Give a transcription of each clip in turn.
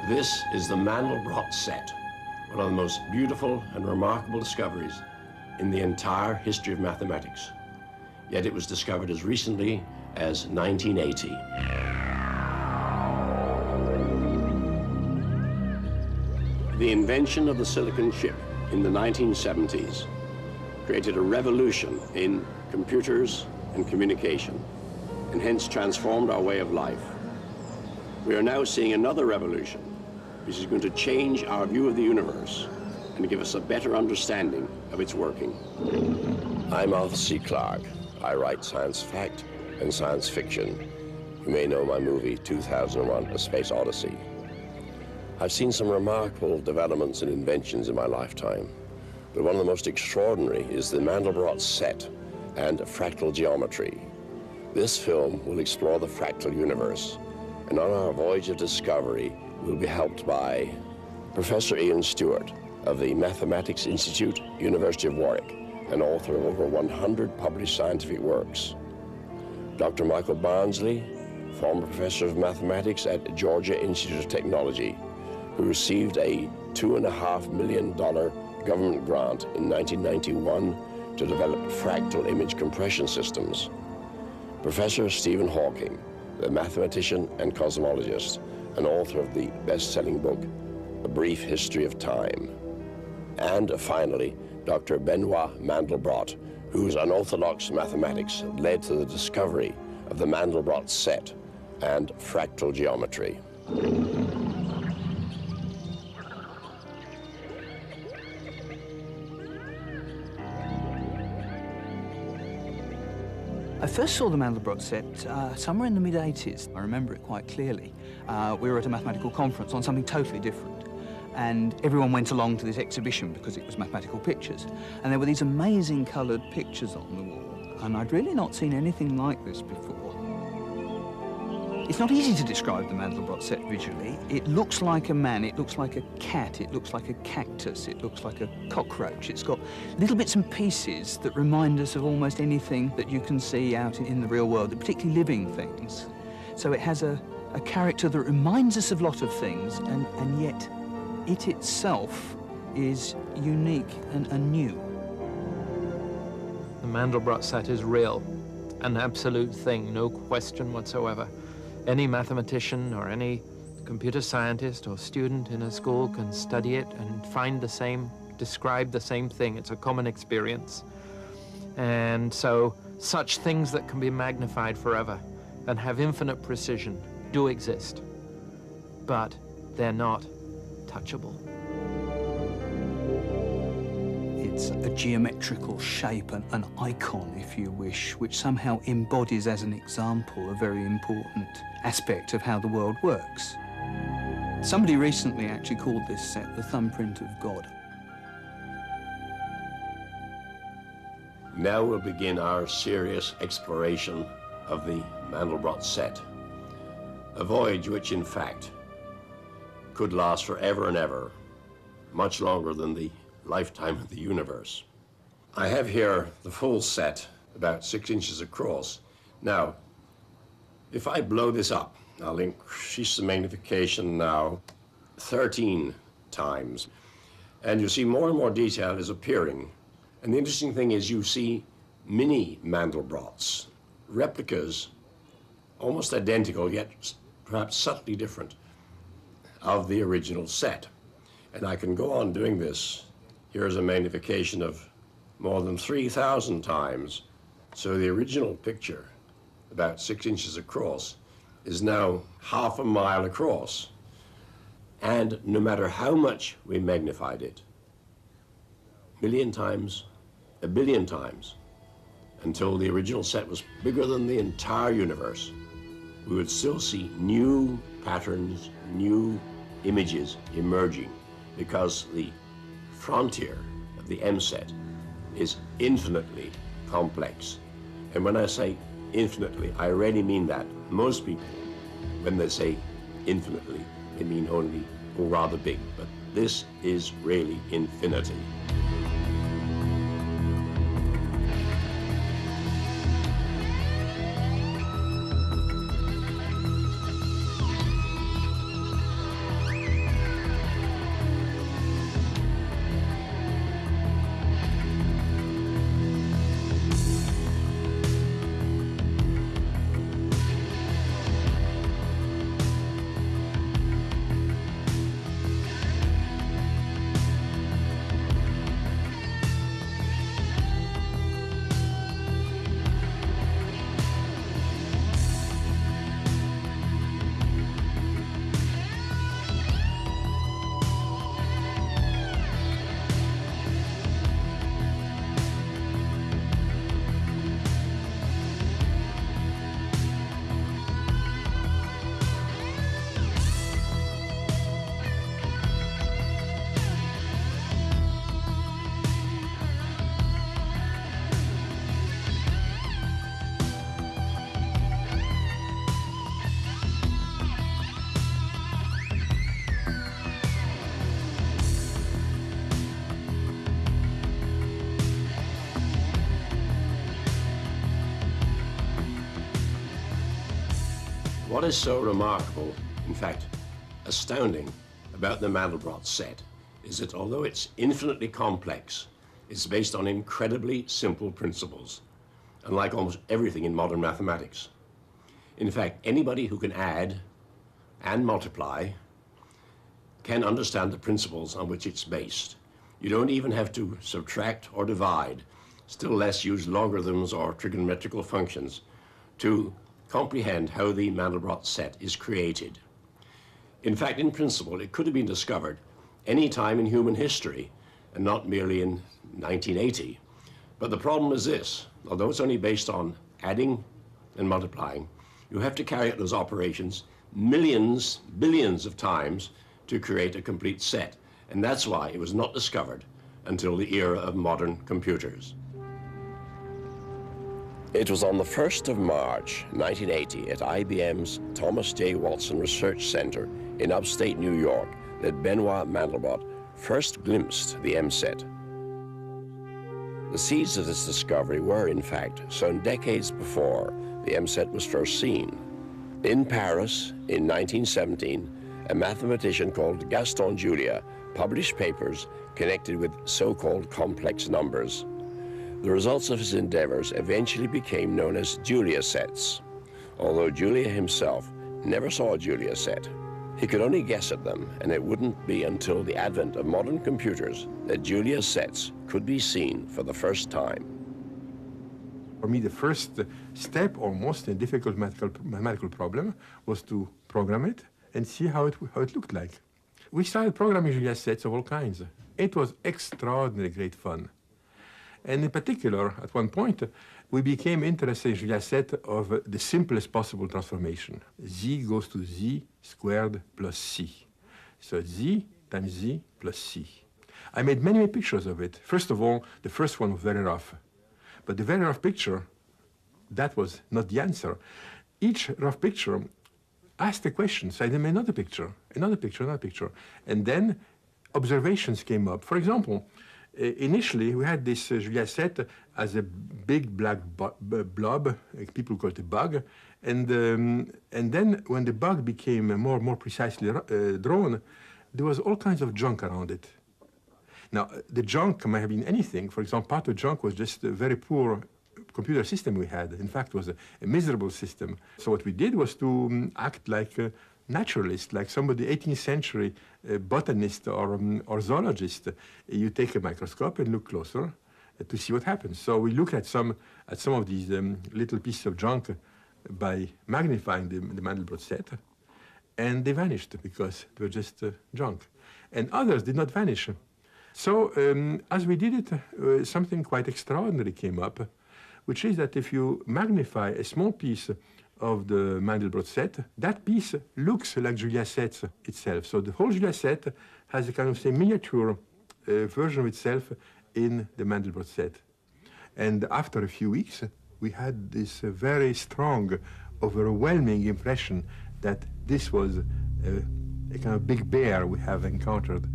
This is the Mandelbrot set, one of the most beautiful and remarkable discoveries in the entire history of mathematics. Yet it was discovered as recently as 1980. The invention of the silicon chip in the 1970s created a revolution in computers and communication, and hence transformed our way of life. We are now seeing another revolution, which is going to change our view of the universe and give us a better understanding of its working. I'm Arthur C. Clarke. I write science fact and science fiction. You may know my movie 2001: A Space Odyssey. I've seen some remarkable developments and inventions in my lifetime, but one of the most extraordinary is the Mandelbrot set and fractal geometry. This film will explore the fractal universe, and on our voyage of discovery, we'll be helped by Professor Ian Stewart of the Mathematics Institute, University of Warwick, and author of over 100 published scientific works. Dr. Michael Barnsley, former professor of mathematics at Georgia Institute of Technology, who received a $2.5 million government grant in 1991 to develop fractal image compression systems. Professor Stephen Hawking, the mathematician and cosmologist, and author of the best-selling book, A Brief History of Time. And finally, Dr. Benoit Mandelbrot, whose unorthodox mathematics led to the discovery of the Mandelbrot set and fractal geometry. I first saw the Mandelbrot set somewhere in the mid-80s. I remember it quite clearly. We were at a mathematical conference on something totally different, and everyone went along to this exhibition because it was mathematical pictures. And there were these amazing coloured pictures on the wall, and I'd really not seen anything like this before. It's not easy to describe the Mandelbrot set visually. It looks like a man, it looks like a cat, it looks like a cactus, it looks like a cockroach. It's got little bits and pieces that remind us of almost anything that you can see out in the real world, particularly living things. So it has a character that reminds us of a lot of things, and yet it itself is unique and new. The Mandelbrot set is real, an absolute thing, no question whatsoever. Any mathematician or any computer scientist or student in a school can study it and find the same, describe the same thing. It's a common experience. And so such things that can be magnified forever and have infinite precision do exist, but they're not touchable. It's a geometrical shape, an icon, if you wish, which somehow embodies as an example a very important aspect of how the world works. Somebody recently actually called this set the thumbprint of God. Now we'll begin our serious exploration of the Mandelbrot set, a voyage which, in fact, could last forever and ever, much longer than the lifetime of the universe. I have here the full set, about 6 inches across. Now, if I blow this up, I'll increase the magnification now 13 times, and you see more and more detail is appearing. And the interesting thing is you see mini Mandelbrots, replicas, almost identical, yet perhaps subtly different, of the original set. And I can go on doing this. Here's a magnification of more than 3,000 times. So the original picture, about 6 inches across, is now half a mile across. And no matter how much we magnified it, a million times, a billion times, until the original set was bigger than the entire universe, we would still see new patterns, new images emerging, because the frontier of the M set is infinitely complex. And when I say infinitely, I really mean that. Most people, when they say infinitely, they mean only, or rather big, but this is really infinity. What is so remarkable, in fact, astounding about the Mandelbrot set is that although it's infinitely complex, it's based on incredibly simple principles, unlike almost everything in modern mathematics. In fact, anybody who can add and multiply can understand the principles on which it's based. You don't even have to subtract or divide, still less use logarithms or trigonometrical functions to comprehend how the Mandelbrot set is created. In fact, in principle, it could have been discovered any time in human history and not merely in 1980. But the problem is this: although it's only based on adding and multiplying, you have to carry out those operations millions, billions of times to create a complete set. And that's why it was not discovered until the era of modern computers. It was on the 1st of March, 1980, at IBM's Thomas J. Watson Research Center in upstate New York that Benoit Mandelbrot first glimpsed the M-set. The seeds of this discovery were, in fact, sown decades before the M-set was first seen. In Paris, in 1917, a mathematician called Gaston Julia published papers connected with so-called complex numbers. The results of his endeavors eventually became known as Julia sets, although Julia himself never saw a Julia set. He could only guess at them, and it wouldn't be until the advent of modern computers that Julia sets could be seen for the first time. For me, the first step, almost in a difficult mathematical problem, was to program it and see how it looked like. We started programming Julia sets of all kinds. It was extraordinarily great fun. And in particular, at one point, we became interested in Julia set of the simplest possible transformation. Z goes to Z squared plus C. So Z times Z plus C. I made many pictures of it. First of all, the first one was very rough. But the very rough picture, that was not the answer. Each rough picture asked a question, so I made another picture, another picture, another picture. And then observations came up. For example, initially we had this Julia set as a big black blob, people call it a bug. And then when the bug became more precisely drawn, there was all kinds of junk around it. Now, the junk might have been anything. For example, part of the junk was just a very poor computer system we had. In fact, it was a miserable system. So what we did was to act like a naturalist, like somebody 18th century botanist or zoologist. You take a microscope and look closer to see what happens. So we looked at some of these little pieces of junk by magnifying the Mandelbrot set, and they vanished because they were just junk. And others did not vanish. So as we did it, something quite extraordinary came up, which is that if you magnify a small piece of the Mandelbrot set, that piece looks like Julia set itself. So the whole Julia set has a kind of, say, miniature version of itself in the Mandelbrot set. And after a few weeks, we had this very strong, overwhelming impression that this was a kind of big bear we have encountered.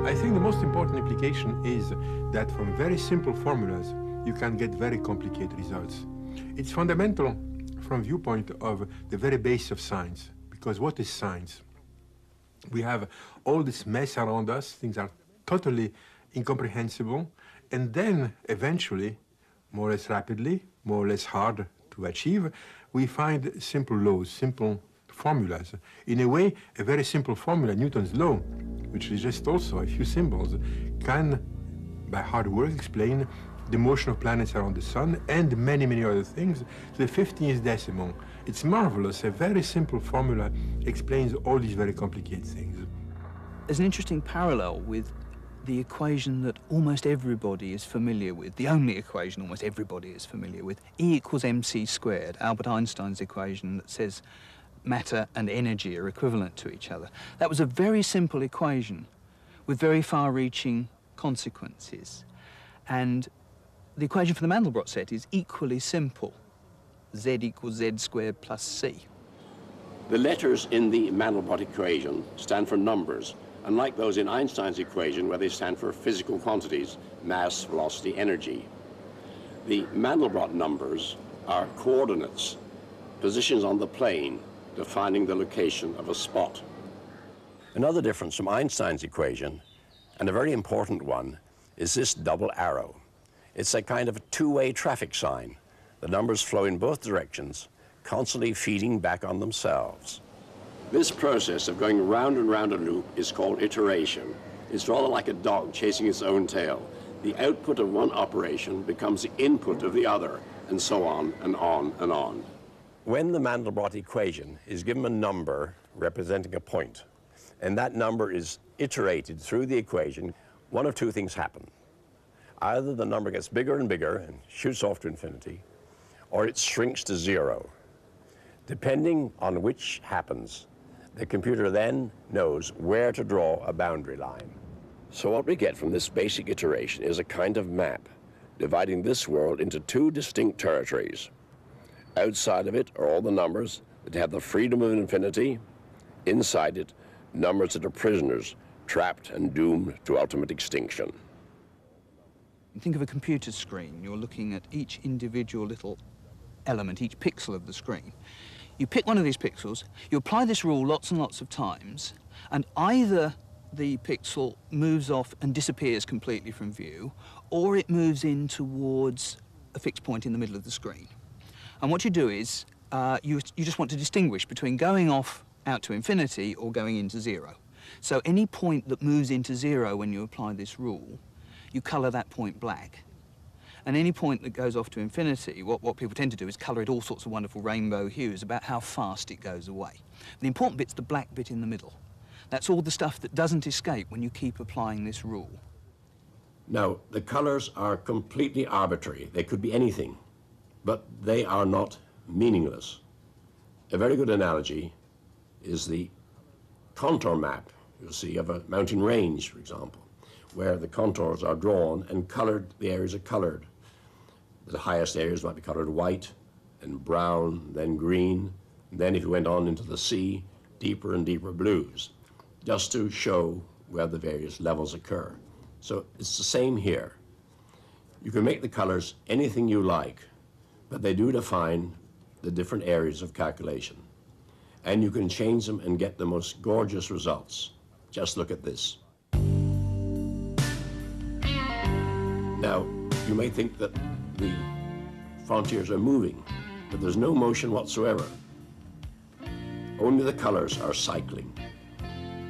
I think the most important implication is that from very simple formulas, you can get very complicated results. It's fundamental from viewpoint of the very base of science, because what is science? We have all this mess around us, things are totally incomprehensible, and then eventually, more or less rapidly, more or less hard to achieve, we find simple laws, simple formulas. In a way, a very simple formula, Newton's law, which is just also a few symbols, can, by hard work, explain the motion of planets around the sun and many, many other things to the 15th decimal. It's marvelous. A very simple formula explains all these very complicated things. There's an interesting parallel with the equation that almost everybody is familiar with, the only equation almost everybody is familiar with, E equals mc squared, Albert Einstein's equation that says matter and energy are equivalent to each other. That was a very simple equation with very far-reaching consequences. And the equation for the Mandelbrot set is equally simple. Z equals Z squared plus C. The letters in the Mandelbrot equation stand for numbers, unlike those in Einstein's equation where they stand for physical quantities, mass, velocity, energy. The Mandelbrot numbers are coordinates, positions on the plane, defining the location of a spot. Another difference from Einstein's equation, and a very important one, is this double arrow. It's a kind of a two-way traffic sign. The numbers flow in both directions, constantly feeding back on themselves. This process of going round and round a loop is called iteration. It's rather like a dog chasing its own tail. The output of one operation becomes the input of the other, and so on and on and on. When the Mandelbrot equation is given a number representing a point, and that number is iterated through the equation, one of two things happen. Either the number gets bigger and bigger and shoots off to infinity, or it shrinks to zero. Depending on which happens, the computer then knows where to draw a boundary line. So what we get from this basic iteration is a kind of map, dividing this world into two distinct territories. Outside of it are all the numbers that have the freedom of infinity. Inside it, numbers that are prisoners, trapped and doomed to ultimate extinction. Think of a computer screen. You're looking at each individual little element, each pixel of the screen. You pick one of these pixels, you apply this rule lots and lots of times, and either the pixel moves off and disappears completely from view, or it moves in towards a fixed point in the middle of the screen. And what you do is, you just want to distinguish between going off out to infinity or going into zero. So any point that moves into zero when you apply this rule, you colour that point black. And any point that goes off to infinity, what people tend to do is colour it all sorts of wonderful rainbow hues about how fast it goes away. The important bit's the black bit in the middle. That's all the stuff that doesn't escape when you keep applying this rule. Now, the colours are completely arbitrary. They could be anything, but they are not meaningless. A very good analogy is the contour map, you'll see, of a mountain range, for example, where the contours are drawn and coloured, the areas are coloured. The highest areas might be coloured white, then brown, then green, and then if you went on into the sea, deeper and deeper blues, just to show where the various levels occur. So it's the same here. You can make the colours anything you like, but they do define the different areas of calculation. And you can change them and get the most gorgeous results. Just look at this. Now, you may think that the frontiers are moving, but there's no motion whatsoever. Only the colors are cycling,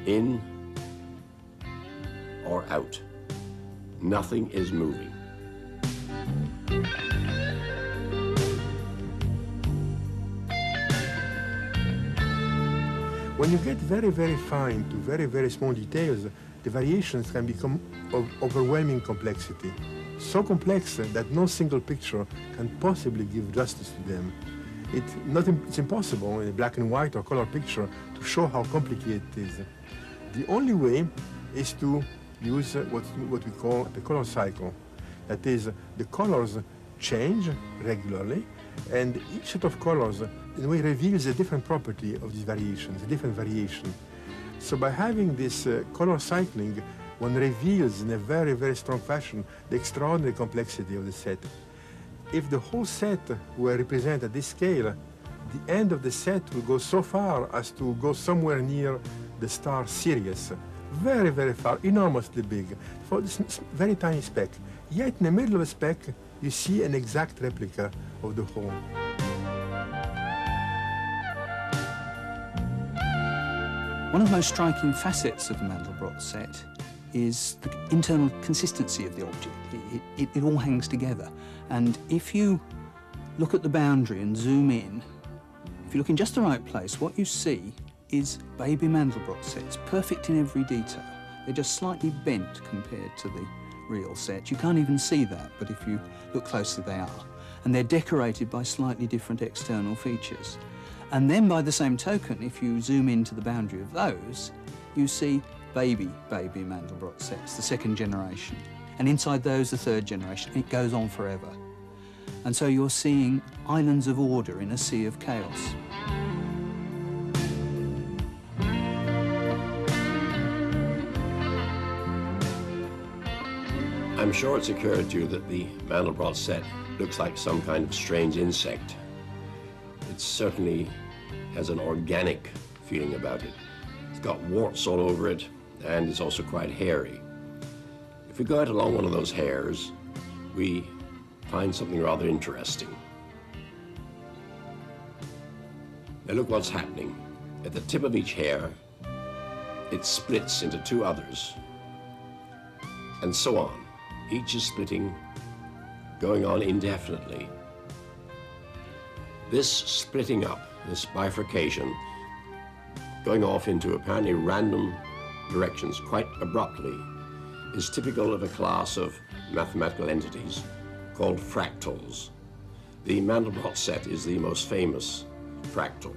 in or out. Nothing is moving. When you get very, very fine to very, very small details, the variations can become of overwhelming complexity. So complex that no single picture can possibly give justice to them. It's impossible in a black and white or color picture to show how complicated it is. The only way is to use what we call the color cycle. That is, the colors change regularly, and each set of colors in a way reveals a different property of these variations, a different variation. So by having this color cycling, one reveals in a very, very strong fashion the extraordinary complexity of the set. If the whole set were represented at this scale, the end of the set will go so far as to go somewhere near the star Sirius. Very, very far, enormously big, for this very tiny speck. Yet in the middle of the speck, you see an exact replica of the whole. One of the most striking facets of the Mandelbrot set is the internal consistency of the object. It all hangs together. And if you look at the boundary and zoom in, if you look in just the right place, what you see is baby Mandelbrot sets, perfect in every detail. They're just slightly bent compared to the real set. You can't even see that, but if you look closely, they are. And they're decorated by slightly different external features. And then by the same token, if you zoom into the boundary of those, you see baby Mandelbrot sets, the second generation. And inside those, the third generation. It goes on forever. And so you're seeing islands of order in a sea of chaos. I'm sure it's occurred to you that the Mandelbrot set looks like some kind of strange insect. It certainly has an organic feeling about it. It's got warts all over it, and it's also quite hairy. If we go out along one of those hairs, we find something rather interesting. Now look what's happening. At the tip of each hair, it splits into two others, and so on. Each is splitting, going on indefinitely. This splitting up, this bifurcation, going off into apparently random directions quite abruptly, is typical of a class of mathematical entities called fractals. The Mandelbrot set is the most famous fractal.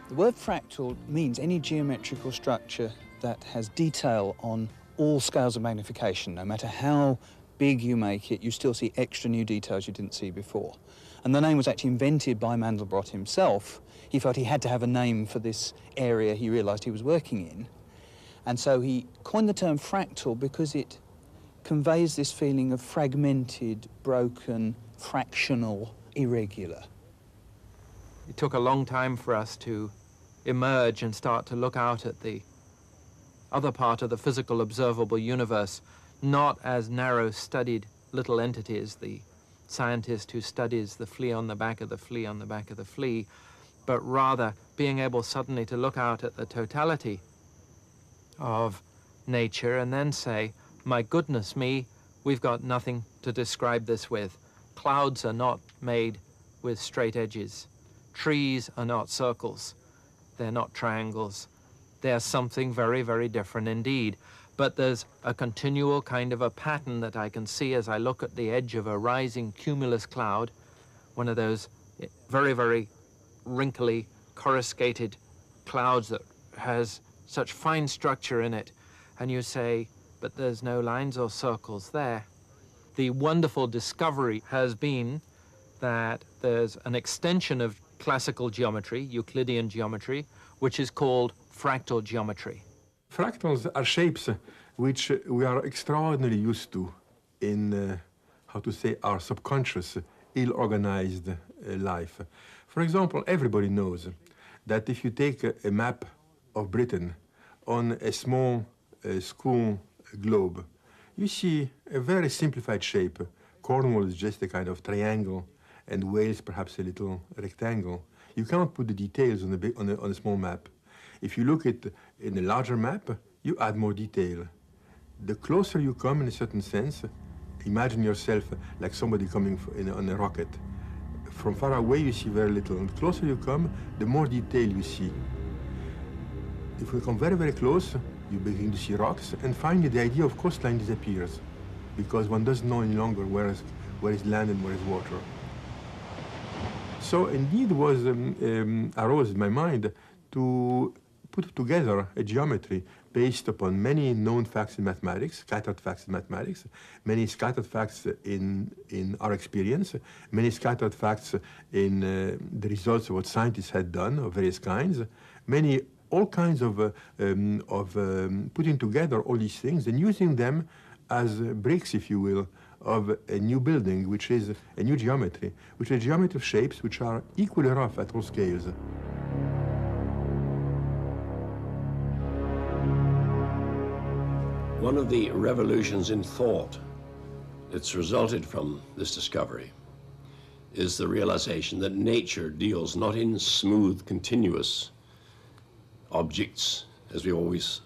The word fractal means any geometrical structure that has detail on all scales of magnification. No matter how big you make it, you still see extra new details you didn't see before. And the name was actually invented by Mandelbrot himself. He felt he had to have a name for this area he realized he was working in. And so he coined the term fractal because it conveys this feeling of fragmented, broken, fractional, irregular. It took a long time for us to emerge and start to look out at the other part of the physical observable universe, not as narrow studied little entities, the scientist who studies the flea on the back of the flea on the back of the flea, but rather being able suddenly to look out at the totality of nature and then say, my goodness me, we've got nothing to describe this with. Clouds are not made with straight edges. Trees are not circles. They're not triangles. They're something very, very different indeed. But there's a continual kind of a pattern that I can see as I look at the edge of a rising cumulus cloud, one of those very, very wrinkly, coruscated clouds that has such fine structure in it. And you say, but there's no lines or circles there. The wonderful discovery has been that there's an extension of classical geometry, Euclidean geometry, which is called fractal geometry. Fractals are shapes which we are extraordinarily used to in, how to say, our subconscious, ill-organized life. For example, everybody knows that if you take a map of Britain on a small school globe, you see a very simplified shape. Cornwall is just a kind of triangle, and Wales perhaps a little rectangle. You cannot put the details on a small map. If you look at in a larger map, you add more detail. The closer you come, in a certain sense, imagine yourself like somebody coming on a rocket. From far away, you see very little. And the closer you come, the more detail you see. If we come very, very close, you begin to see rocks, and finally the idea of coastline disappears, because one doesn't know any longer where is land and where is water. So indeed arose in my mind to put together a geometry based upon many known facts in mathematics, scattered facts in mathematics, many scattered facts in our experience, many scattered facts in the results of what scientists had done of various kinds, all kinds of putting together all these things and using them as bricks, if you will, of a new building, which is a new geometry, which is a geometry of shapes which are equally rough at all scales. One of the revolutions in thought that's resulted from this discovery is the realization that nature deals not in smooth, continuous objects, as we always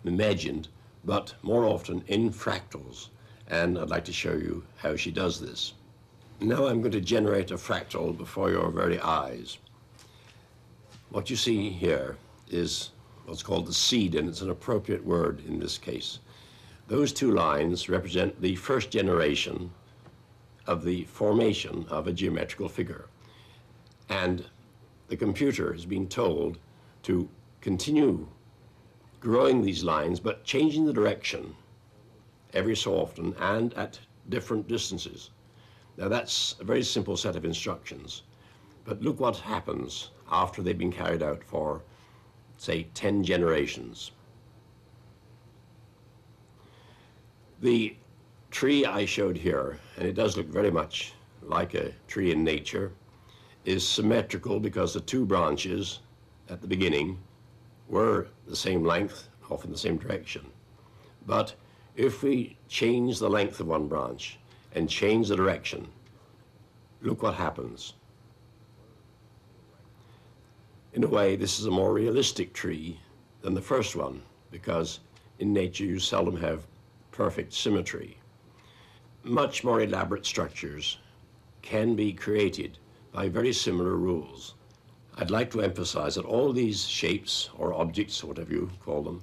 imagined, but more often in fractals. And I'd like to show you how she does this. Now I'm going to generate a fractal before your very eyes. What you see here is what's called the seed, and it's an appropriate word in this case. Those two lines represent the first generation of the formation of a geometrical figure. And the computer has been told to continue growing these lines, but changing the direction every so often and at different distances. Now that's a very simple set of instructions, but look what happens after they've been carried out for, say, 10 generations. The tree I showed here, and it does look very much like a tree in nature, is symmetrical because the two branches at the beginning were the same length, off in the same direction. But if we change the length of one branch and change the direction, look what happens. In a way, this is a more realistic tree than the first one, because in nature you seldom have perfect symmetry. Much more elaborate structures can be created by very similar rules. I'd like to emphasize that all these shapes or objects, or whatever you call them,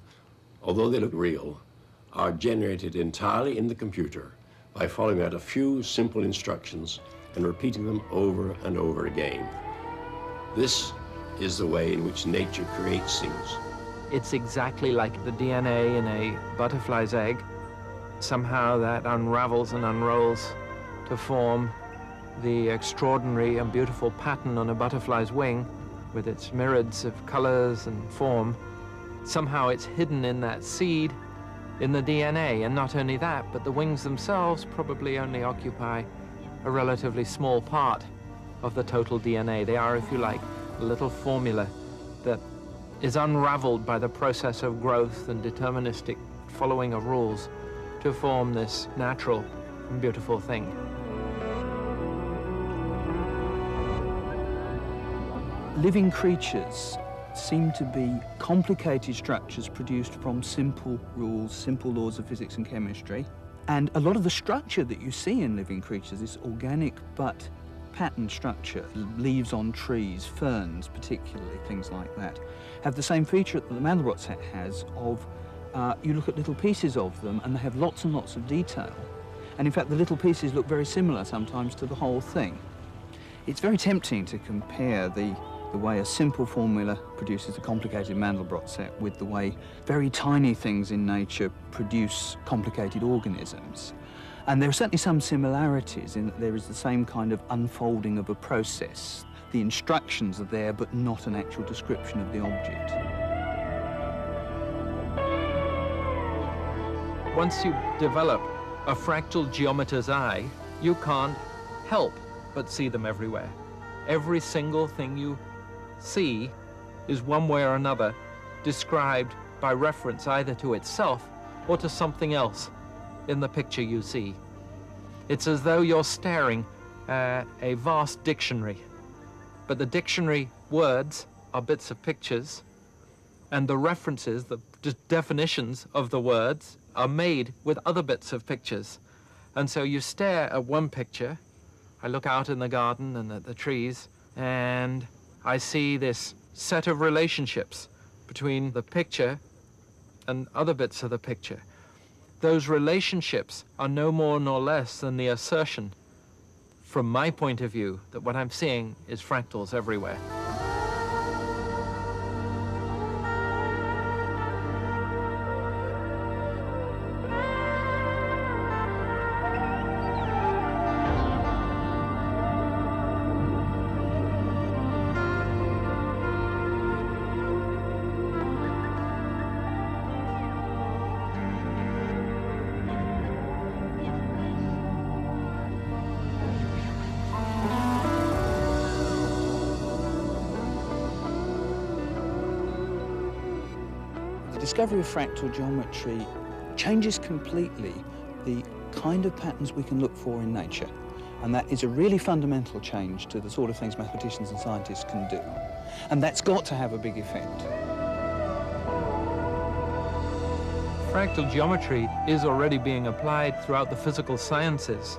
although they look real, are generated entirely in the computer by following out a few simple instructions and repeating them over and over again. This is the way in which nature creates things. It's exactly like the DNA in a butterfly's egg. Somehow that unravels and unrolls to form the extraordinary and beautiful pattern on a butterfly's wing with its myriads of colors and form. Somehow it's hidden in that seed in the DNA, and not only that, but the wings themselves probably only occupy a relatively small part of the total DNA. They are, if you like, a little formula that is unraveled by the process of growth and deterministic following of rules to form this natural and beautiful thing. Living creatures seem to be complicated structures produced from simple rules, simple laws of physics and chemistry. And a lot of the structure that you see in living creatures is organic but pattern structure. Leaves on trees, ferns particularly, things like that, have the same feature that the Mandelbrot set has of you look at little pieces of them and they have lots and lots of detail. And in fact, the little pieces look very similar sometimes to the whole thing. It's very tempting to compare the way a simple formula produces a complicated Mandelbrot set with the way very tiny things in nature produce complicated organisms. And there are certainly some similarities in that there is the same kind of unfolding of a process. The instructions are there, but not an actual description of the object. Once you develop a fractal geometer's eye, you can't help but see them everywhere. Every single thing you see is one way or another described by reference either to itself or to something else in the picture you see. It's as though you're staring at a vast dictionary, but the dictionary words are bits of pictures, and the references, the definitions of the words are made with other bits of pictures. And so you stare at one picture. I look out in the garden and at the trees, and I see this set of relationships between the picture and other bits of the picture. Those relationships are no more nor less than the assertion, from my point of view, that what I'm seeing is fractals everywhere. The discovery of fractal geometry changes completely the kind of patterns we can look for in nature. And that is a really fundamental change to the sort of things mathematicians and scientists can do. And that's got to have a big effect. Fractal geometry is already being applied throughout the physical sciences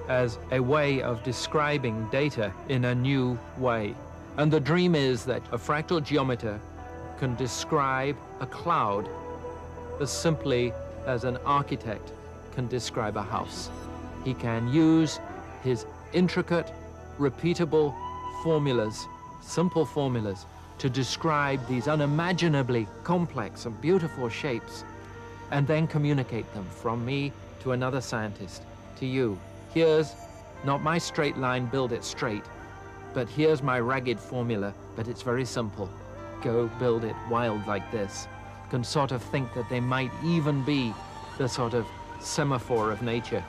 as a way of describing data in a new way. And the dream is that a fractal geometer can describe a cloud as simply as an architect can describe a house. He can use his intricate, repeatable formulas, simple formulas, to describe these unimaginably complex and beautiful shapes, and then communicate them from me to another scientist, to you. Here's not my straight line, build it straight, but here's my ragged formula, but it's very simple. Go build it wild like this. Can sort of think that they might even be the sort of semaphore of nature,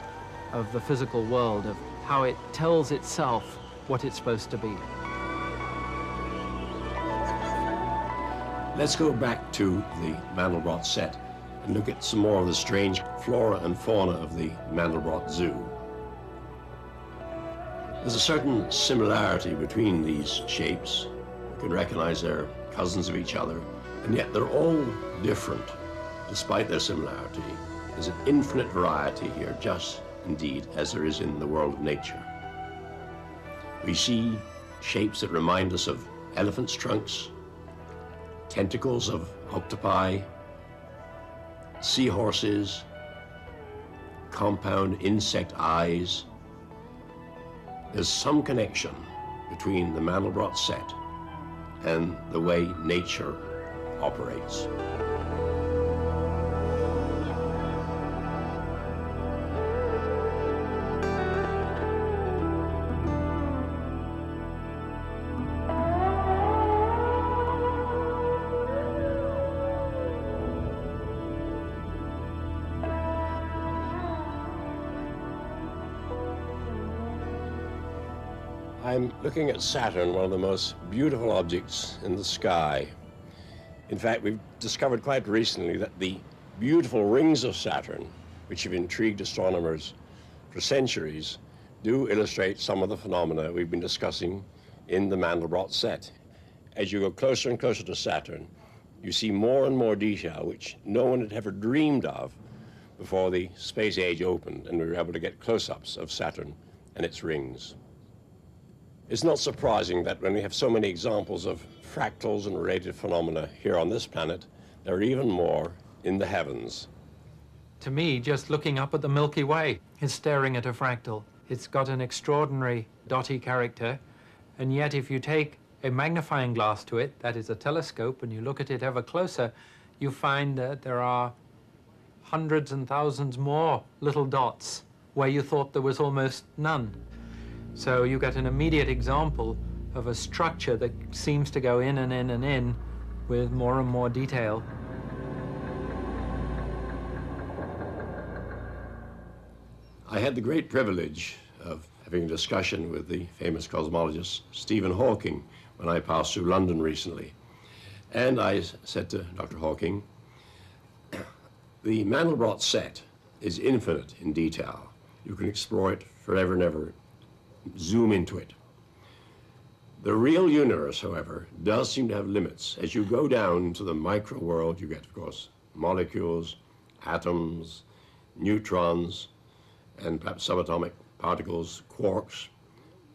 of the physical world, of how it tells itself what it's supposed to be. Let's go back to the Mandelbrot set and look at some more of the strange flora and fauna of the Mandelbrot Zoo. There's a certain similarity between these shapes. You can recognize they're cousins of each other, and yet they're all different despite their similarity. There's an infinite variety here, just indeed as there is in the world of nature. We see shapes that remind us of elephants' trunks, tentacles of octopi, seahorses, compound insect eyes. There's some connection between the Mandelbrot set and the way nature operates. I'm looking at Saturn, one of the most beautiful objects in the sky. In fact, we've discovered quite recently that the beautiful rings of Saturn, which have intrigued astronomers for centuries, do illustrate some of the phenomena we've been discussing in the Mandelbrot set. As you go closer and closer to Saturn, you see more and more detail which no one had ever dreamed of before the space age opened and we were able to get close-ups of Saturn and its rings. It's not surprising that when we have so many examples of fractals and related phenomena here on this planet, there are even more in the heavens. To me, just looking up at the Milky Way is staring at a fractal. It's got an extraordinary dotty character, and yet if you take a magnifying glass to it, that is a telescope, and you look at it ever closer, you find that there are hundreds and thousands more little dots where you thought there was almost none. So you get an immediate example of a structure that seems to go in and in and in with more and more detail. I had the great privilege of having a discussion with the famous cosmologist Stephen Hawking when I passed through London recently. And I said to Dr. Hawking, the Mandelbrot set is infinite in detail. You can explore it forever and ever, zoom into it. The real universe, however, does seem to have limits. As you go down to the micro world, you get, of course, molecules, atoms, neutrons, and perhaps subatomic particles, quarks.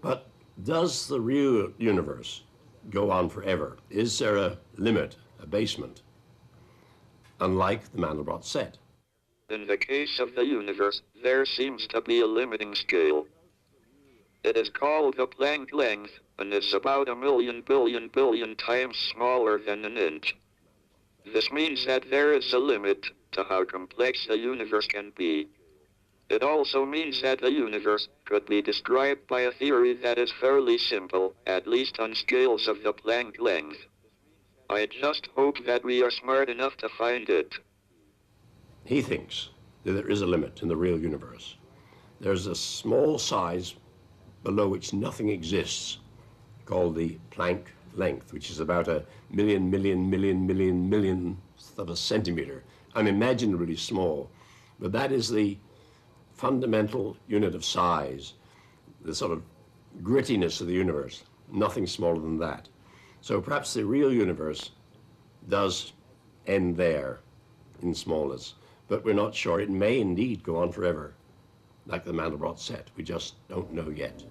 But does the real universe go on forever? Is there a limit, a basement, unlike the Mandelbrot set? In the case of the universe, there seems to be a limiting scale. It is called the Planck length, and it's about 1,000,000 billion times smaller than an inch. This means that there is a limit to how complex the universe can be. It also means that the universe could be described by a theory that is fairly simple, at least on scales of the Planck length. I just hope that we are smart enough to find it. He thinks that there is a limit in the real universe. There's a small size below which nothing exists, called the Planck length, which is about 1,000,000,000,000,000,000 millionth of a centimeter, unimaginably small. But that is the fundamental unit of size, the sort of grittiness of the universe, nothing smaller than that. So perhaps the real universe does end there in smallness, but we're not sure. It may indeed go on forever, like the Mandelbrot set. We just don't know yet.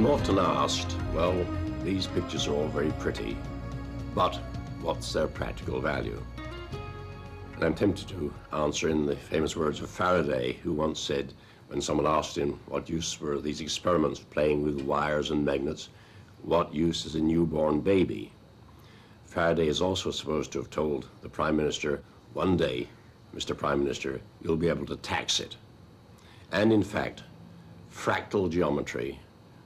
often asked, well, these pictures are all very pretty, but what's their practical value? And I'm tempted to answer in the famous words of Faraday, who once said, when someone asked him what use were these experiments playing with wires and magnets, what use is a newborn baby? Faraday is also supposed to have told the Prime Minister, one day, Mr. Prime Minister, you'll be able to tax it. And in fact, fractal geometry,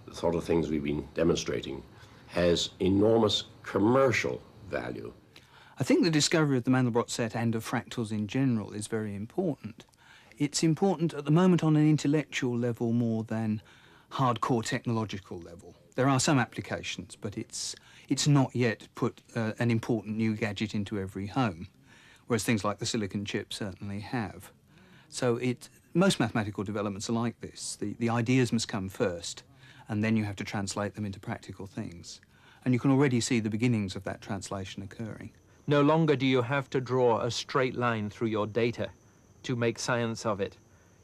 the sort of things we've been demonstrating, has enormous commercial value. I think the discovery of the Mandelbrot set and of fractals in general is very important. It's important at the moment on an intellectual level more than hardcore technological level. There are some applications, but it's not yet put an important new gadget into every home, whereas things like the silicon chip certainly have. So most mathematical developments are like this. The ideas must come first, and then you have to translate them into practical things. And you can already see the beginnings of that translation occurring. No longer do you have to draw a straight line through your data to make science of it.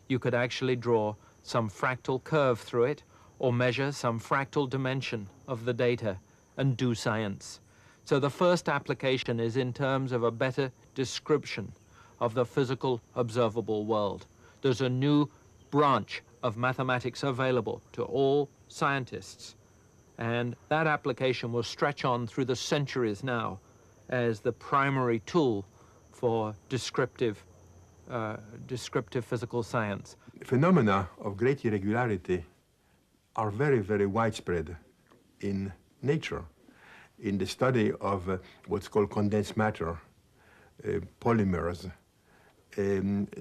You could actually draw some fractal curve through it or measure some fractal dimension of the data and do science. So the first application is in terms of a better description of the physical observable world. There's a new branch of mathematics available to all scientists, and that application will stretch on through the centuries now as the primary tool for descriptive physical science. Phenomena of great irregularity are very, very widespread in nature. In the study of what's called condensed matter, polymers,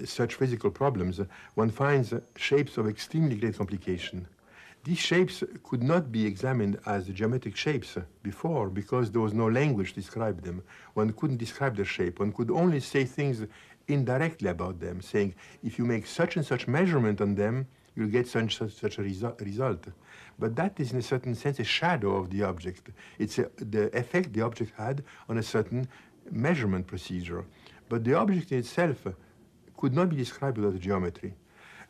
such physical problems, one finds shapes of extremely great complication. These shapes could not be examined as geometric shapes before because there was no language to describe them. One couldn't describe their shape. One could only say things indirectly about them, saying, if you make such and such measurement on them, you'll get such a result. But that is, in a certain sense, a shadow of the object. It's the effect the object had on a certain measurement procedure. But the object in itself could not be described without geometry.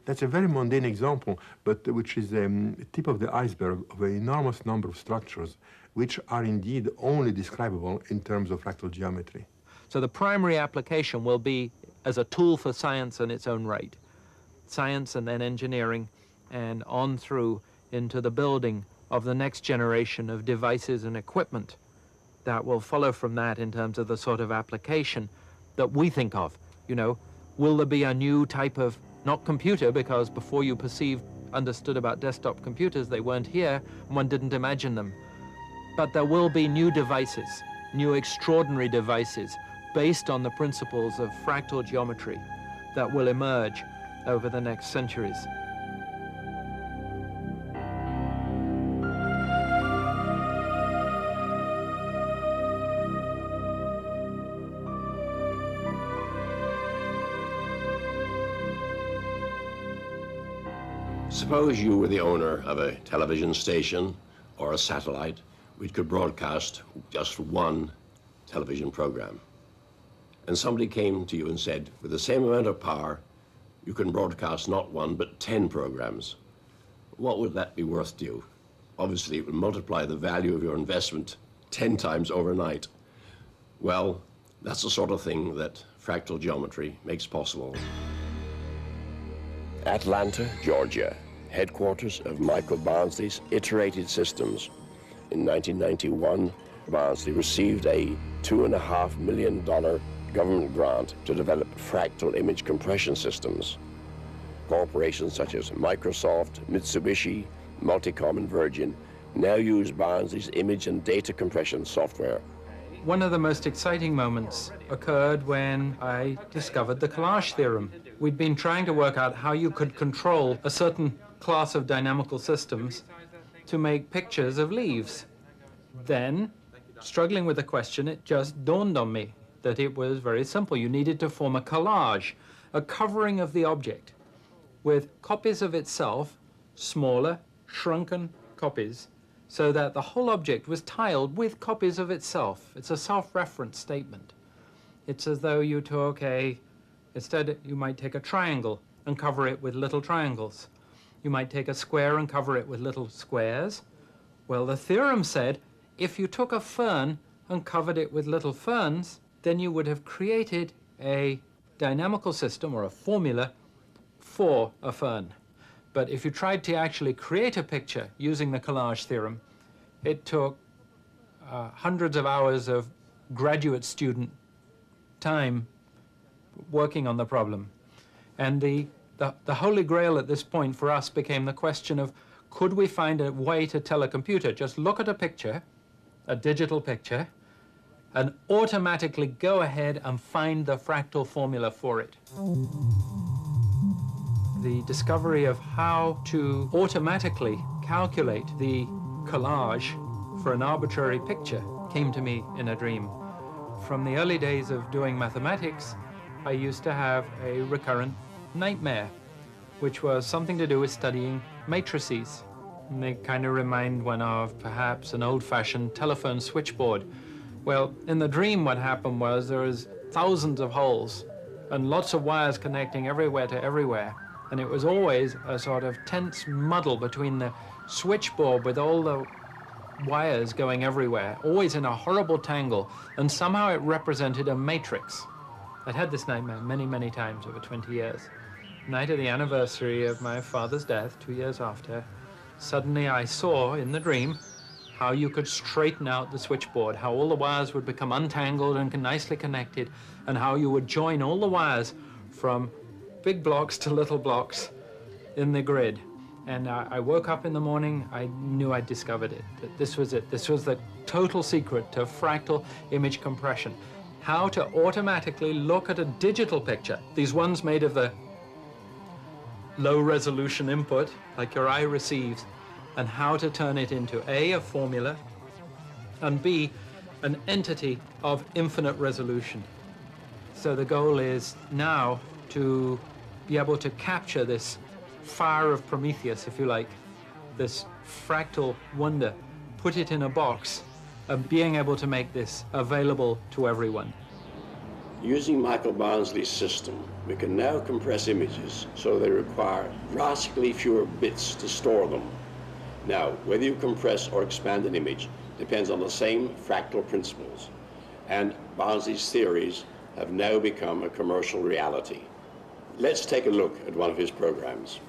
That's a very mundane example, but which is the tip of the iceberg of an enormous number of structures which are indeed only describable in terms of fractal geometry. So the primary application will be as a tool for science in its own right. Science and then engineering, and on through into the building of the next generation of devices and equipment that will follow from that in terms of the sort of application that we think of. You know, will there be a new type of, not computer, because before you understood about desktop computers, they weren't here, and one didn't imagine them. But there will be new devices, new extraordinary devices, based on the principles of fractal geometry that will emerge over the next centuries. Suppose you were the owner of a television station or a satellite which could broadcast just one television program. And somebody came to you and said, with the same amount of power, you can broadcast not one, but 10 programs. What would that be worth to you? Obviously, it would multiply the value of your investment 10 times overnight. Well, that's the sort of thing that fractal geometry makes possible. Atlanta, Georgia, headquarters of Michael Barnsley's Iterated Systems. In 1991, Barnsley received a $2.5 million government grant to develop fractal image compression systems. Corporations such as Microsoft, Mitsubishi, Multicom, and Virgin now use Barnsley's image and data compression software. One of the most exciting moments occurred when I discovered the collage theorem. We'd been trying to work out how you could control a certain class of dynamical systems to make pictures of leaves. Then, struggling with the question, it just dawned on me that it was very simple. You needed to form a collage, a covering of the object with copies of itself, smaller, shrunken copies, so that the whole object was tiled with copies of itself. It's a self-reference statement. It's as though you took instead you might take a triangle and cover it with little triangles. You might take a square and cover it with little squares, Well, the theorem said if you took a fern and covered it with little ferns, then you would have created a dynamical system or a formula for a fern. But if you tried to actually create a picture using the collage theorem, it took hundreds of hours of graduate student time working on the problem. And the holy grail at this point for us became the question of, could we find a way to tell a computer, just look at a picture, a digital picture, and automatically go ahead and find the fractal formula for it. The discovery of how to automatically calculate the collage for an arbitrary picture came to me in a dream. From the early days of doing mathematics, I used to have a recurrent nightmare, which was something to do with studying matrices. And they kind of remind one of perhaps an old-fashioned telephone switchboard. Well, in the dream what happened was there was thousands of holes and lots of wires connecting everywhere to everywhere. And it was always a sort of tense muddle between the switchboard with all the wires going everywhere, always in a horrible tangle, and somehow it represented a matrix. I'd had this nightmare many, many times over 20 years. Night of the anniversary of my father's death, 2 years after, suddenly I saw in the dream how you could straighten out the switchboard, how all the wires would become untangled and nicely connected, and how you would join all the wires from big blocks to little blocks in the grid. And I woke up in the morning, I knew I'd discovered it, that this was it. This was the total secret to fractal image compression. How to automatically look at a digital picture, these ones made of the low resolution input, like your eye receives, and how to turn it into A, a formula, and B, an entity of infinite resolution. So the goal is now to be able to capture this fire of Prometheus, if you like, this fractal wonder, put it in a box, and being able to make this available to everyone. Using Michael Barnsley's system, we can now compress images so they require drastically fewer bits to store them. Now, whether you compress or expand an image depends on the same fractal principles, and Barnsley's theories have now become a commercial reality. Let's take a look at one of his programs.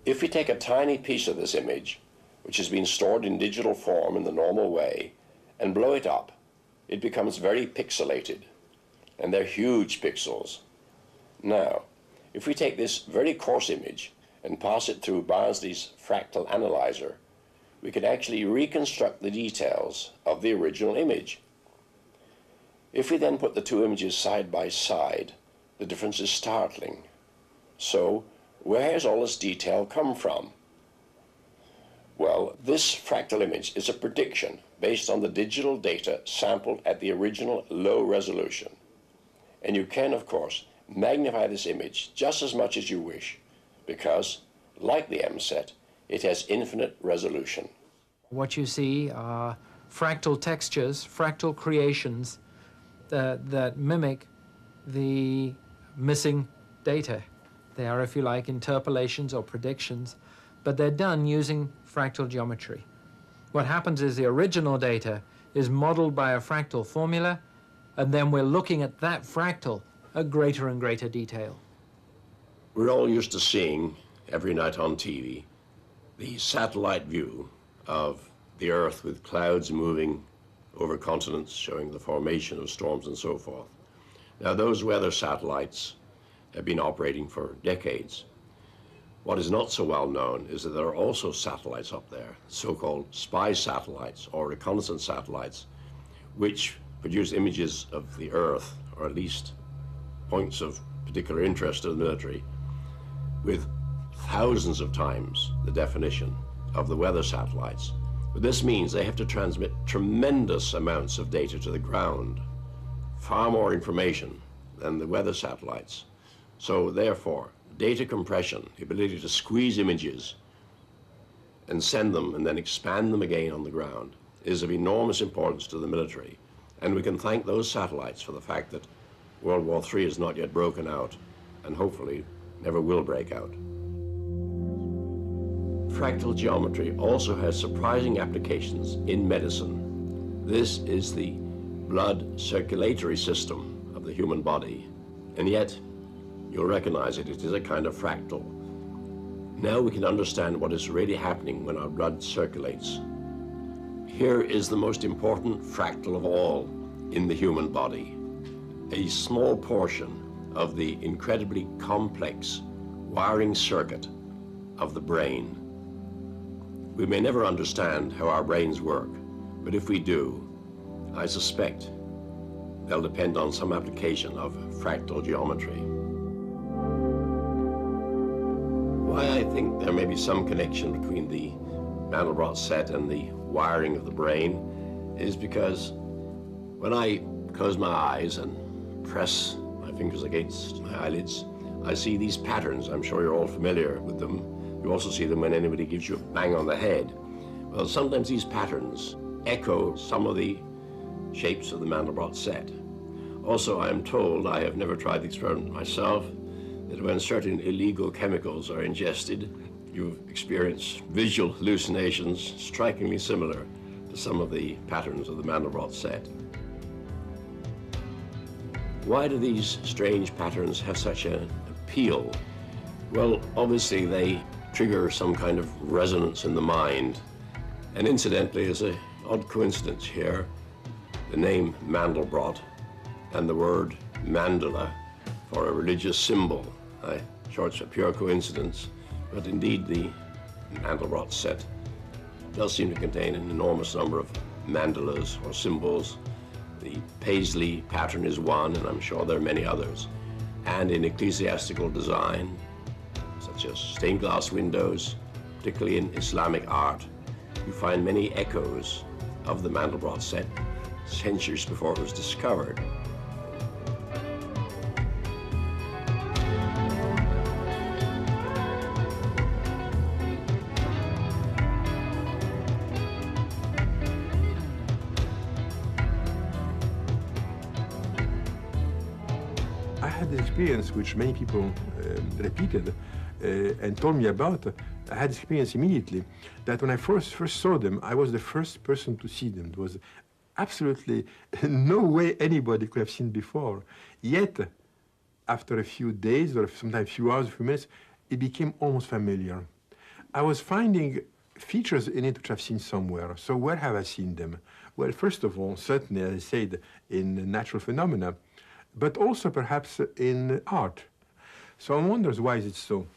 If we take a tiny piece of this image, which has been stored in digital form in the normal way, and blow it up, it becomes very pixelated, and they're huge pixels. Now, if we take this very coarse image and pass it through Barnsley's fractal analyzer, we can actually reconstruct the details of the original image. If we then put the two images side by side, the difference is startling. So, where has all this detail come from? Well, this fractal image is a prediction based on the digital data sampled at the original low resolution. And you can, of course, magnify this image just as much as you wish, because, like the MSET, it has infinite resolution. What you see are fractal textures, fractal creations that mimic the missing data. They are, if you like, interpolations or predictions, but they're done using fractal geometry. What happens is the original data is modeled by a fractal formula, and then we're looking at that fractal at greater and greater detail. We're all used to seeing, every night on TV, the satellite view of the Earth with clouds moving over continents, showing the formation of storms and so forth. Now, those weather satellites have been operating for decades. What is not so well known is that there are also satellites up there, so-called spy satellites or reconnaissance satellites, which produce images of the Earth, or at least points of particular interest to the military, with thousands of times the definition of the weather satellites. But this means they have to transmit tremendous amounts of data to the ground, far more information than the weather satellites. So therefore, data compression, the ability to squeeze images and send them and then expand them again on the ground, is of enormous importance to the military. And we can thank those satellites for the fact that World War III is not yet broken out, and hopefully never will break out. fractal geometry also has surprising applications in medicine. This is the blood circulatory system of the human body, and yet you'll recognize it. It is a kind of fractal. Now we can understand what is really happening when our blood circulates. Here is the most important fractal of all in the human body, a small portion of the incredibly complex wiring circuit of the brain. We may never understand how our brains work, but if we do, I suspect they'll depend on some application of fractal geometry. Why I think there may be some connection between the Mandelbrot set and the wiring of the brain is because when I close my eyes and press my fingers against my eyelids, I see these patterns. I'm sure you're all familiar with them. You also see them when anybody gives you a bang on the head. Well, sometimes these patterns echo some of the shapes of the Mandelbrot set. Also, I am told, I have never tried the experiment myself, that when certain illegal chemicals are ingested, you experience visual hallucinations strikingly similar to some of the patterns of the Mandelbrot set. Why do these strange patterns have such an appeal? Well, obviously they trigger some kind of resonance in the mind. And incidentally, there's an odd coincidence here. The name Mandelbrot and the word mandala for a religious symbol. I'm sure it's a pure coincidence, but indeed the Mandelbrot set does seem to contain an enormous number of mandalas or symbols. The Paisley pattern is one, and I'm sure there are many others. And in ecclesiastical design, such as stained glass windows, particularly in Islamic art, you find many echoes of the Mandelbrot set centuries before it was discovered. I had an experience which many people repeated and told me about. I had experience immediately that when I first saw them, I was the first person to see them. There was absolutely no way anybody could have seen before. Yet, after a few days or sometimes a few hours, a few minutes, it became almost familiar. I was finding features in it which I've seen somewhere. So where have I seen them? Well, first of all, certainly, as I said, in natural phenomena, but also perhaps in art. So one wonders, why is it so?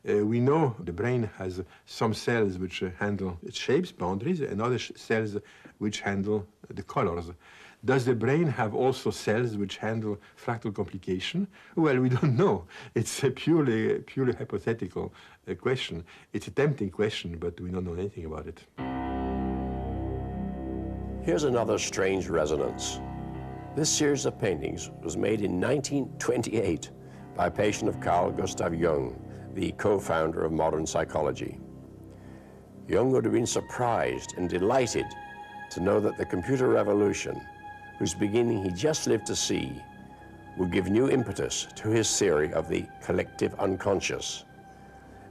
We know the brain has some cells which handle its shapes, boundaries, and other cells which handle the colors. Does the brain have also cells which handle fractal complication? Well, we don't know. It's a purely hypothetical question. It's a tempting question, but we don't know anything about it. Here's another strange resonance. This series of paintings was made in 1928 by a patient of Carl Gustav Jung, the co-founder of modern psychology. Jung would have been surprised and delighted to know that the computer revolution, whose beginning he just lived to see, would give new impetus to his theory of the collective unconscious.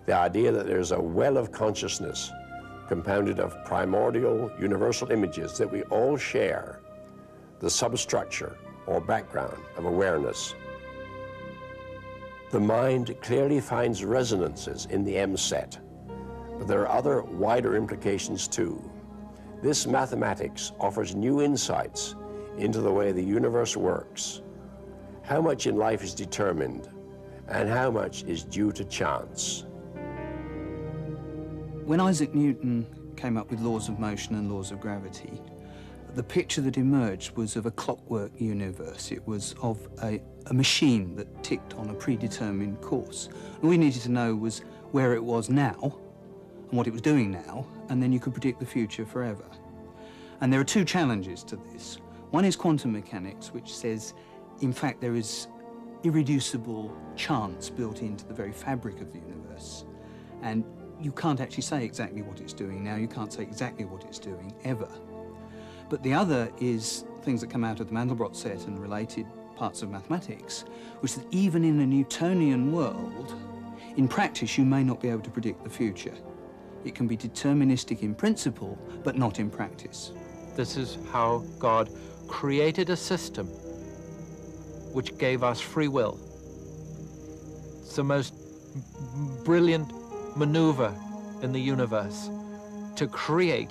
The idea that there's a well of consciousness compounded of primordial universal images that we all share, the substructure or background of awareness. The mind clearly finds resonances in the M set, but there are other wider implications too. This mathematics offers new insights into the way the universe works, how much in life is determined, and how much is due to chance. When Isaac Newton came up with laws of motion and laws of gravity, the picture that emerged was of a clockwork universe. It was of a machine that ticked on a predetermined course. All we needed to know was where it was now and what it was doing now, and then you could predict the future forever. And there are two challenges to this. One is quantum mechanics, which says, in fact, there is irreducible chance built into the very fabric of the universe. And you can't actually say exactly what it's doing now. You can't say exactly what it's doing ever. But the other is things that come out of the Mandelbrot set and related parts of mathematics, which is that even in a Newtonian world, in practice, you may not be able to predict the future. It can be deterministic in principle, but not in practice. This is how God created a system which gave us free will. It's the most brilliant maneuver in the universe, to create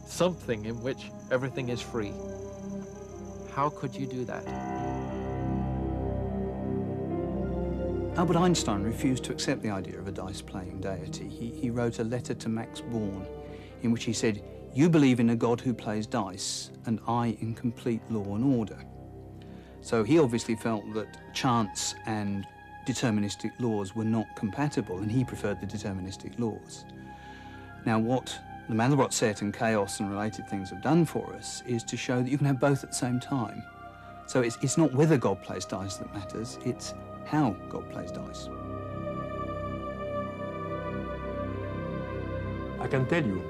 something in which everything is free. How could you do that? Albert Einstein refused to accept the idea of a dice-playing deity. He wrote a letter to Max Born in which he said, "You believe in a God who plays dice, and I in complete law and order." So he obviously felt that chance and deterministic laws were not compatible, and he preferred the deterministic laws. Now, what the Mandelbrot set and chaos and related things have done for us is to show that you can have both at the same time. So it's not whether God plays dice that matters, it's how God plays dice. I can tell you,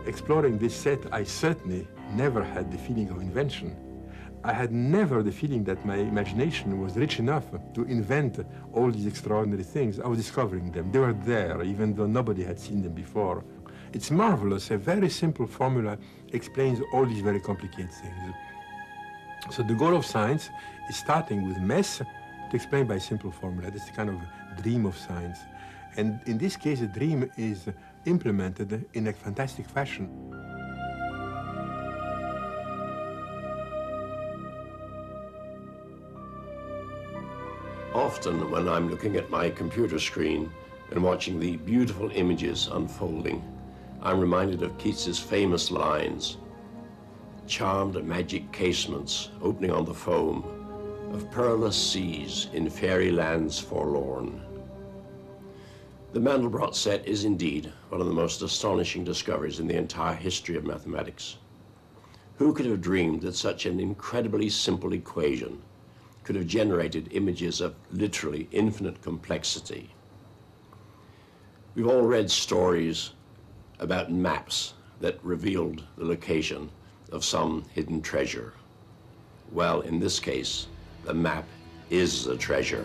exploring this set, I certainly never had the feeling of invention. I had never the feeling that my imagination was rich enough to invent all these extraordinary things. I was discovering them. They were there, even though nobody had seen them before. It's marvelous. A very simple formula explains all these very complicated things. So the goal of science is starting with mess to explain by simple formula. That's the kind of dream of science. And in this case, the dream is implemented in a fantastic fashion. Often when I'm looking at my computer screen and watching the beautiful images unfolding, I'm reminded of Keats's famous lines, "Charmed magic casements opening on the foam of perilous seas in fairy lands forlorn." The Mandelbrot set is indeed one of the most astonishing discoveries in the entire history of mathematics. Who could have dreamed that such an incredibly simple equation could have generated images of literally infinite complexity? We've all read stories about maps that revealed the location of some hidden treasure. Well, in this case, the map is the treasure.